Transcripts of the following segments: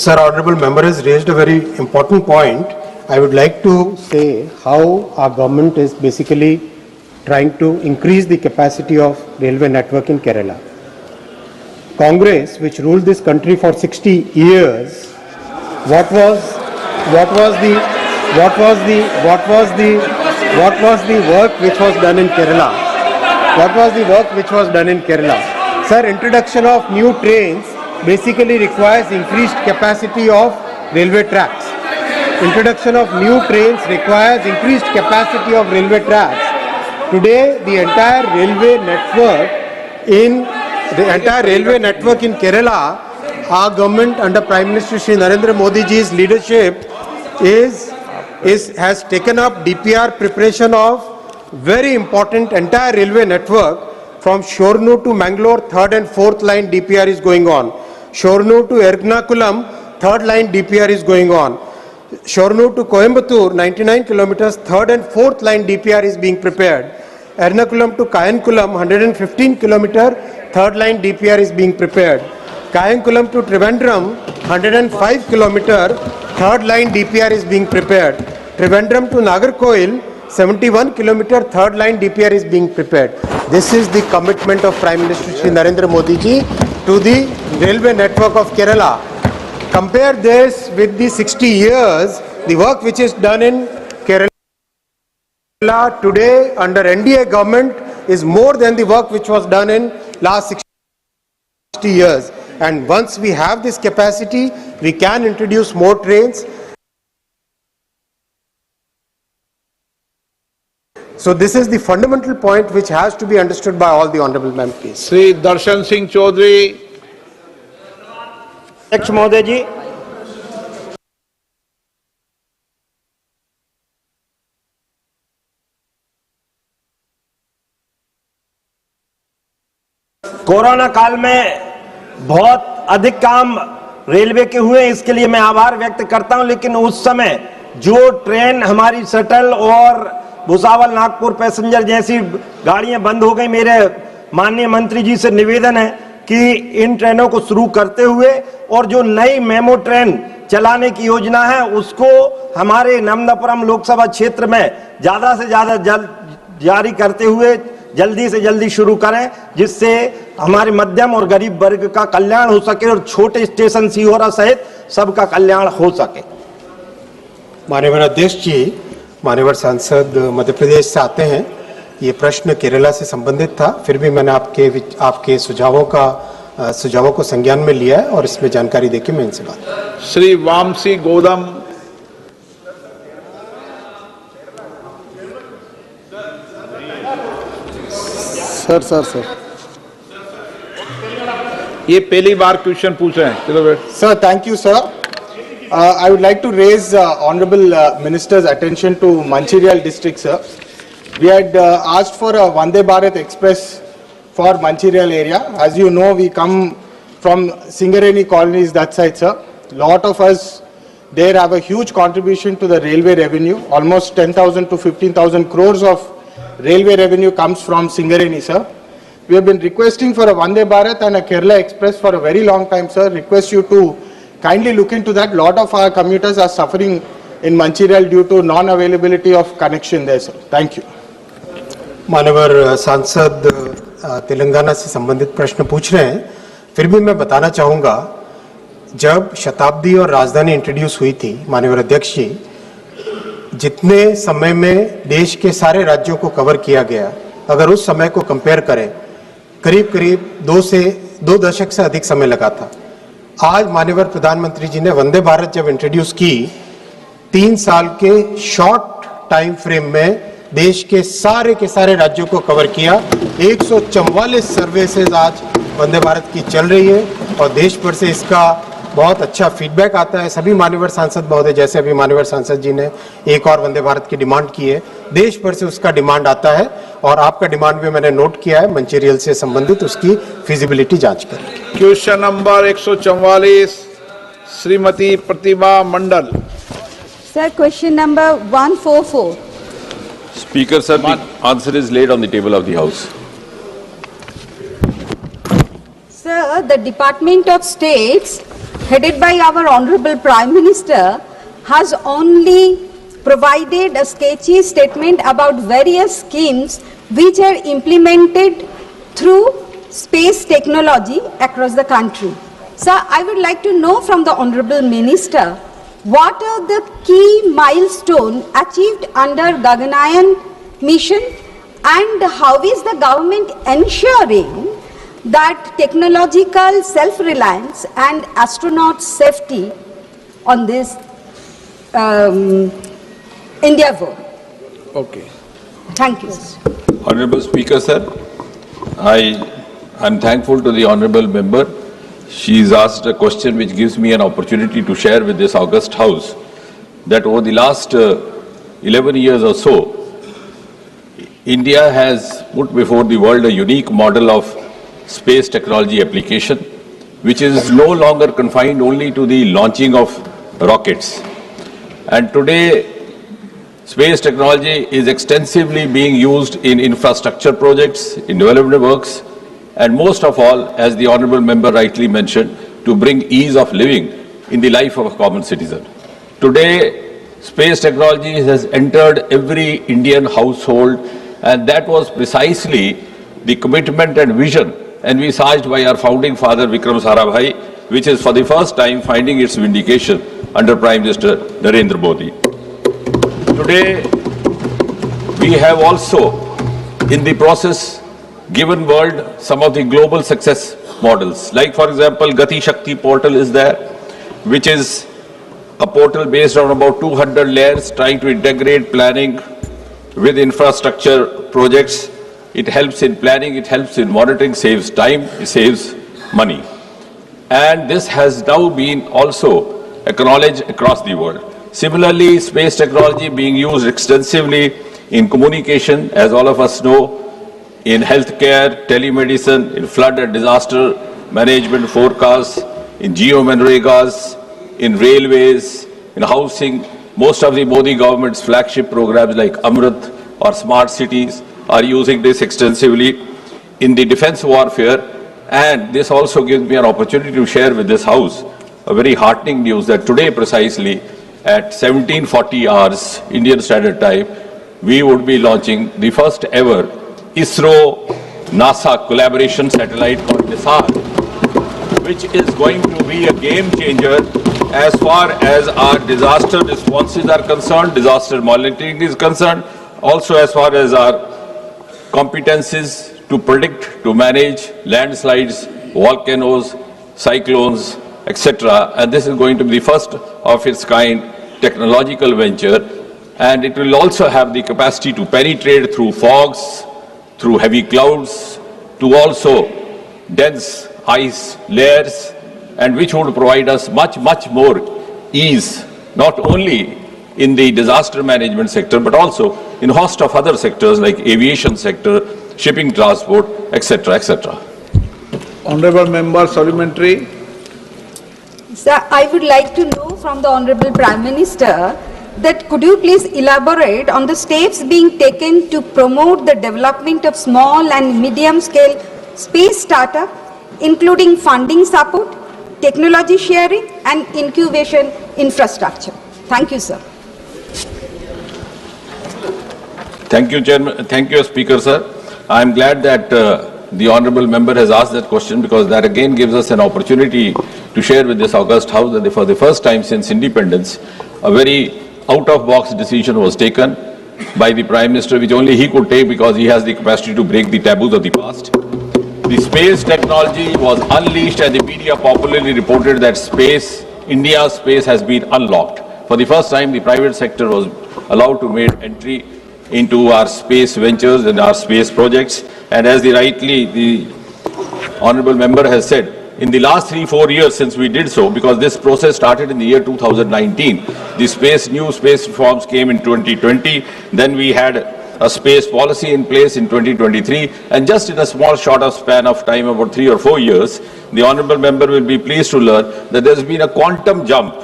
Sir, honorable member has raised a very important point. I would like to say how our government is basically trying to increase the capacity of railway network in Kerala. Congress, which ruled this country for 60 years, what was the work which was done in Kerala? What was the work which was done in Kerala? Sir, introduction of new trains basically requires increased capacity of railway tracks. Introduction of new trains requires increased capacity of railway tracks. Today, the entire railway network in Kerala, our government under Prime Minister Shri Narendra Modi ji's leadership has taken up DPR preparation of very important entire railway network. From Shornur to Mangalore, 3rd and 4th line DPR is going on. Shornur to Ernakulam, 3rd line DPR is going on. Shornur to Coimbatore, 99 kilometers, 3rd and 4th line DPR is being prepared. Ernakulam to Kayankulam, 115 kilometer, 3rd line DPR is being prepared. Kayankulam to Trivandrum, 105 kilometer, 3rd line DPR is being prepared. Trivandrum to Nagarkoil, 71 kilometer, 3rd line DPR is being prepared. This is the commitment of Prime Minister Shri Narendra Modi ji to the railway network of Kerala. Compare this with the 60 years, the work which is done in Kerala today under NDA government is more than the work which was done in last 60 years. And once we have this capacity, we can introduce more trains. So this is the fundamental point which has to be understood by all the honorable members. Sri Darshan Singh Chaudhary. Next, Mohdey ji. Corona काल में बहुत अधिक काम railway के हुए, इसके लिए मैं आभार व्यक्त करता हूं। लेकिन उस समय जो ट्रेन हमारी शटल और भुसावल नागपुर पैसेंजर जैसी गाड़ियां बंद हो गई, मेरे माननीय मंत्री जी से निवेदन है कि इन ट्रेनों को शुरू करते हुए और जो नई मेमो ट्रेन चलाने की योजना है उसको हमारे नर्मदापुरम लोकसभा क्षेत्र में ज्यादा से ज्यादा जारी करते हुए जल्दी से जल्दी शुरू करें, जिससे हमारे मध्यम और गरीब वर्ग का कल्याण हो सके और छोटे स्टेशन सीहोरा सहित सबका कल्याण हो सके। माननीय अध्यक्ष जी, माननीय सांसद मध्य प्रदेश से आते हैं। ये प्रश्न केरला से संबंधित था, फिर भी मैंने आपके सुझावों को संज्ञान में लिया है और इसमें जानकारी देके मैं इनसे बात। श्री वामसी गौतम। सर ये पहली बार क्वेश्चन पूछ रहे हैं। चलो बैठ। Sir, thank you sir. I would like to raise Honorable Minister's attention to Mancherial district, sir. We had asked for a Vande Bharat Express for Mancherial area. As you know, we come from Singareni colonies that side, sir. Lot of us there have a huge contribution to the railway revenue. Almost 10,000 to 15,000 crores of railway revenue comes from Singareni, sir. We have been requesting for a Vande Bharat and a Kerala Express for a very long time, sir. Request you to kindly look into that. Lot of our commuters are suffering in Mancherial due to non-availability of connection there, sir. Thank you. माननीय सांसद तेलंगाना से संबंधित प्रश्न पूछ रहे हैं, फिर भी मैं बताना चाहूँगा, जब शताब्दी और राजधानी इंट्रोड्यूस हुई थी, माननीय अध्यक्ष जी, जितने समय में देश के सारे राज्यों को कवर किया गया, अगर उस समय को कंपेयर करें, करीब 2 दशक से अधिक समय लगा था। आज माननीय प्रधानमंत्री जी ने वंदे भारत जब इंट्रोड्यूस की, 3 साल के शॉर्ट टाइम फ्रेम में देश के सारे राज्यों को कवर किया। 144 सर्विसेज आज वंदे भारत की चल रही है और देश भर से इसका बहुत अच्छा फीडबैक आता है। सभी माननीय सांसद महोदय, जैसे अभी माननीय सांसद जी ने एक और वंदे भारत की डिमांड की है, देश भर से उसका डिमांड आता है और आपका डिमांड भी मैंने नोट किया है। मंचेरियल से संबंधित उसकी फिजिबिलिटी जांच करेंगे। Question number 144 Shrimati Pratibha Mandal. Sir, question number 144. Speaker, sir, the answer is laid on the table of the House. Sir, the Department of States headed by our Honorable Prime Minister, has only provided a sketchy statement about various schemes which are implemented through space technology across the country. Sir, I would like to know from the Honorable Minister, what are the key milestones achieved under Gaganayan mission, and how is the government ensuring that technological self-reliance and astronaut safety on this endeavor? Okay. Thank you, sir. Honorable Speaker, sir, I am thankful to the honorable member. She's asked a question which gives me an opportunity to share with this august house that over the last 11 years or so, India has put before the world a unique model of space technology application, which is no longer confined only to the launching of rockets. And today, space technology is extensively being used in infrastructure projects, in development works, and most of all, as the honorable member rightly mentioned, to bring ease of living in the life of a common citizen. Today, space technology has entered every Indian household, and that was precisely the commitment and vision envisaged by our founding father Vikram Sarabhai, which is for the first time finding its vindication under Prime Minister Narendra Modi. Today, we have also, in the process, given world some of the global success models. Like, for example, Gati Shakti portal is there, which is a portal based on about 200 layers trying to integrate planning with infrastructure projects. It helps in planning, it helps in monitoring, saves time, it saves money. And this has now been also acknowledged across the world. Similarly, space technology being used extensively in communication, as all of us know, in healthcare, telemedicine, in flood and disaster management forecasts, in geo-manregas, in railways, in housing. Most of the Modi government's flagship programs like Amrit or Smart Cities are using this extensively in the defense warfare. And this also gives me an opportunity to share with this House a very heartening news that today precisely at 1740 hours Indian Standard Time, we would be launching the first ever ISRO-NASA collaboration satellite called NISAR, which is going to be a game changer as far as our disaster responses are concerned, disaster monitoring is concerned, also as far as our competencies to predict, to manage landslides, volcanoes, cyclones, etc. And this is going to be the first of its kind technological venture, and it will also have the capacity to penetrate through fogs, through heavy clouds, to also dense ice layers, and which would provide us much more ease, not only in the disaster management sector, but also in a host of other sectors like aviation sector, shipping transport, etc., etc. Honorable Member Supplementary. Sir, I would like to know from the Honorable Prime Minister that could you please elaborate on the steps being taken to promote the development of small and medium scale space startup, including funding support, technology sharing and incubation infrastructure. Thank you, sir. Thank you, Chairman. Thank you, Speaker, sir. I am glad that the honourable member has asked that question, because that again gives us an opportunity to share with this august House that for the first time since independence, a very out-of-box decision was taken by the Prime Minister, which only he could take because he has the capacity to break the taboos of the past. The space technology was unleashed, and the media popularly reported that India's space has been unlocked. For the first time, the private sector was allowed to make entry into our space ventures and our space projects. And as the honourable member has said, in the last 3-4 years since we did so, because this process started in the year 2019, the new space reforms came in 2020, then we had a space policy in place in 2023, and just in a small shorter span of time, about 3 or 4 years, the honourable member will be pleased to learn that there has been a quantum jump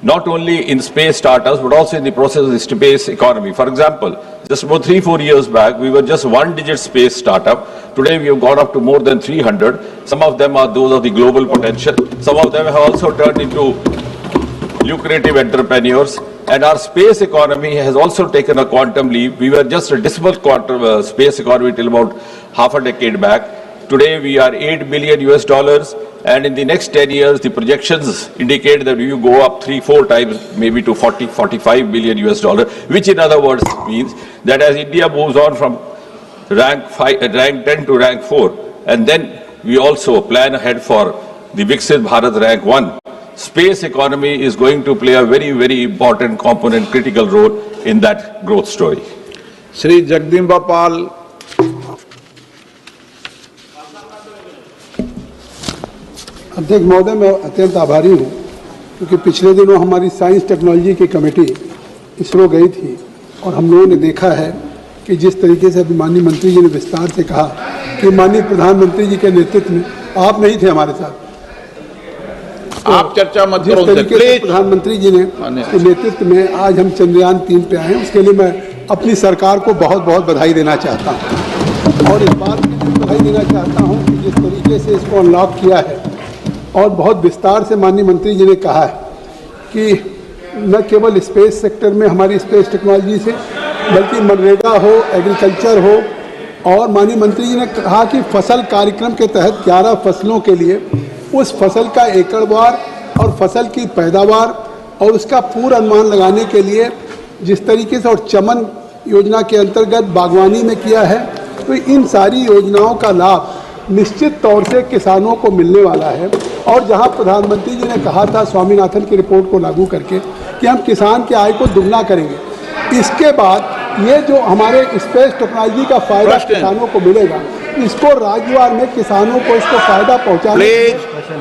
not only in space startups, but also in the process of the space economy. For example, just about 3-4 years back, we were just one-digit space startup. Today, we have gone up to more than 300. Some of them are those of the global potential. Some of them have also turned into lucrative entrepreneurs. And our space economy has also taken a quantum leap. We were just a dismal quantum space economy till about half a decade back. Today, we are $8 billion US, and in the next 10 years, the projections indicate that we will go up 3-4 times, maybe to 45 billion US, which in other words means that as India moves on from rank 10 to rank 4, and then we also plan ahead for the Viksit Bharat rank 1, space economy is going to play a very, very important component, critical role in that growth story. Shri Jagdimba Pal. अध्यक्ष महोदय, मैं अत्यंत आभारी हूँ क्योंकि पिछले दिनों हमारी साइंस टेक्नोलॉजी की कमेटी इसरो गई थी और हम लोगों ने देखा है कि जिस तरीके से अभी माननीय मंत्री जी ने विस्तार से कहा कि माननीय प्रधानमंत्री जी के नेतृत्व में, आप नहीं थे हमारे साथ, तो आप चर्चा मत जिस करो, तरीके से प्रधानमंत्री जी ने के नेतृत्व में आज हम चंद्रयान 3 पे आए हैं, उसके लिए मैं अपनी सरकार को बहुत बहुत बधाई देना चाहता हूँ। और इस बात की भी बधाई देना चाहता हूँ कि जिस तरीके से इसको अनलॉक किया है और बहुत विस्तार से माननीय मंत्री जी ने कहा है कि न केवल स्पेस सेक्टर में हमारी स्पेस टेक्नोलॉजी से, बल्कि मनरेगा हो, एग्रीकल्चर हो, और माननीय मंत्री जी ने कहा कि फसल कार्यक्रम के तहत 11 फसलों के लिए उस फसल का एकड़वार और फसल की पैदावार और उसका पूर्व अनुमान लगाने के लिए जिस तरीके से और चमन योजना के अंतर्गत बागवानी में किया है, तो इन सारी योजनाओं का लाभ निश्चित तौर से किसानों को मिलने वाला है। और जहां प्रधानमंत्री जी ने कहा था स्वामीनाथन की रिपोर्ट को लागू करके कि हम किसान की आय को दुगना करेंगे, इसके बाद ये जो हमारे स्पेस टेक्नोलॉजी का फायदा किसानों को मिलेगा, इसको राज्यवार में किसानों को इसको फायदा पहुंचाने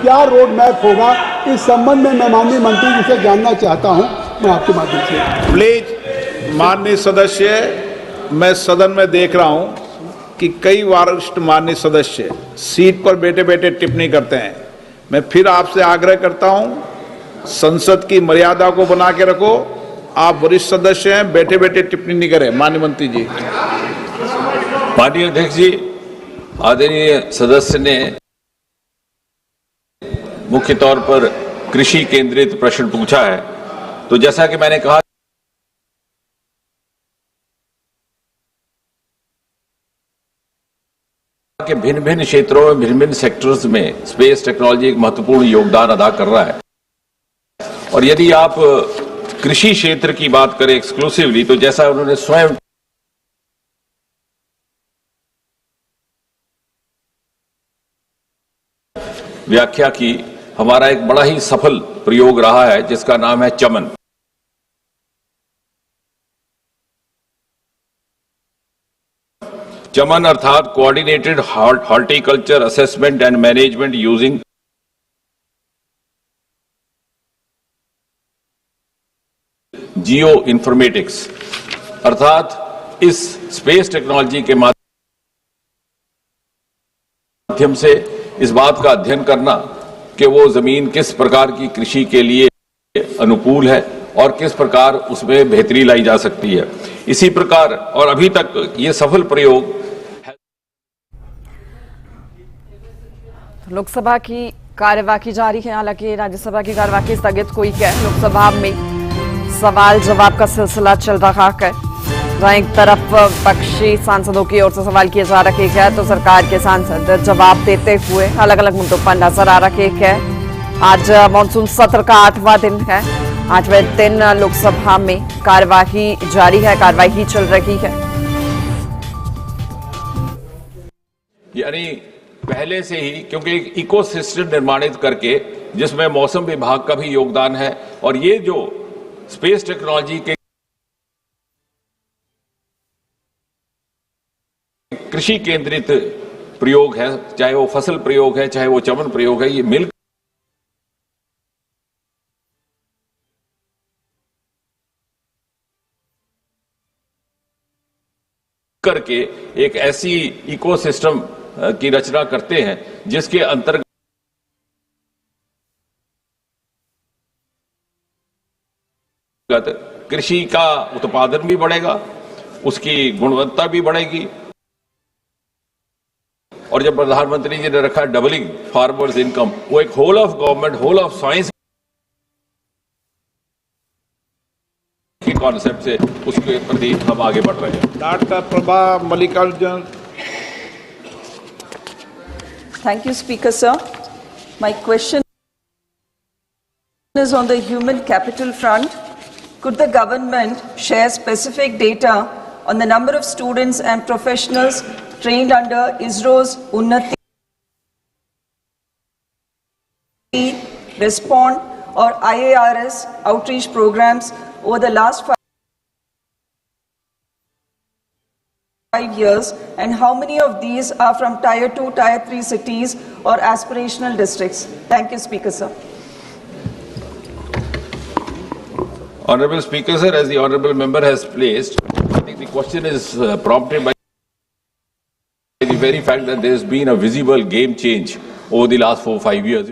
क्या रोड मैप होगा, इस संबंध में मैं माननीय मंत्री जी से जानना चाहता हूं। मैं आपके माध्यम से प्लीज माननीय सदस्य, मैं सदन में देख रहा हूं कि कई वरिष्ठ माननीय सदस्य सीट पर बैठे बैठे टिप्पणी करते हैं। मैं फिर आपसे आग्रह करता हूं, संसद की मर्यादा को बना के रखो। आप वरिष्ठ सदस्य हैं, बैठे बैठे टिप्पणी नहीं करें। माननीय मंत्री जी। माननीय अध्यक्ष जी, आदरणीय सदस्य ने मुख्य तौर पर कृषि केंद्रित प्रश्न पूछा है। तो जैसा कि मैंने कहा कि भिन्न भिन्न क्षेत्रों में, भिन्न भिन्न सेक्टर्स में स्पेस टेक्नोलॉजी एक महत्वपूर्ण योगदान अदा कर रहा है। और यदि आप कृषि क्षेत्र की बात करें एक्सक्लूसिवली, तो जैसा उन्होंने स्वयं व्याख्या की, हमारा एक बड़ा ही सफल प्रयोग रहा है जिसका नाम है चमन। चमन अर्थात coordinated horticulture assessment and management using Jio informatics, अर्थात इस स्पेस टेक्नोलॉजी के माध्यम से इस बात का अध्ययन करना कि वो जमीन किस प्रकार की कृषि के लिए अनुकूल है और किस प्रकार उसमें बेहतरी लाई जा सकती है। इसी प्रकार, और अभी तक ये सफल प्रयोग लोकसभा की कार्यवाही जारी है। हालांकि राज्यसभा की कार्यवाही स्थगित हुई है। लोकसभा में सवाल जवाब का सिलसिला चल रहा है, जहां एक तरफ विपक्षी सांसदों की ओर से सवाल किए जा रहे हैं तो सरकार के सांसद जवाब देते हुए अलग अलग मुद्दों पर नजर आ रहे हैं। आज मानसून सत्र का 8वां दिन है। 8वें दिन लोकसभा में कार्यवाही जारी है, कार्यवाही चल रही है। यानी पहले से ही, क्योंकि एक इकोसिस्टम निर्माणित करके जिसमें मौसम विभाग का भी योगदान है, और ये जो स्पेस टेक्नोलॉजी के कृषि केंद्रित प्रयोग है, चाहे वो फसल प्रयोग है, चाहे वो चमन प्रयोग है, ये मिल करके एक ऐसी इकोसिस्टम की रचना करते हैं जिसके अंतर्गत कृषि का उत्पादन भी बढ़ेगा, उसकी गुणवत्ता भी बढ़ेगी। और जब प्रधानमंत्री जी ने रखा डबलिंग फार्मर्स इनकम, वो एक whole of government, whole of science के कॉन्सेप्ट से उसके प्रति हम आगे बढ़ रहे हैं। Doctor Prabha Mallikarjun. Thank you, Speaker, sir. My question is on the human capital front. Could the government share specific data on the number of students and professionals trained under ISRO's Unnati, Respond or IARS outreach programs over the last 5 years, and how many of these are from Tier 2, Tier 3 cities or aspirational districts? Thank you, Speaker, sir. Honorable Speaker, sir, as the honorable member has placed, I think the question is prompted by the very fact that there has been a visible game change over the last 4-5 years.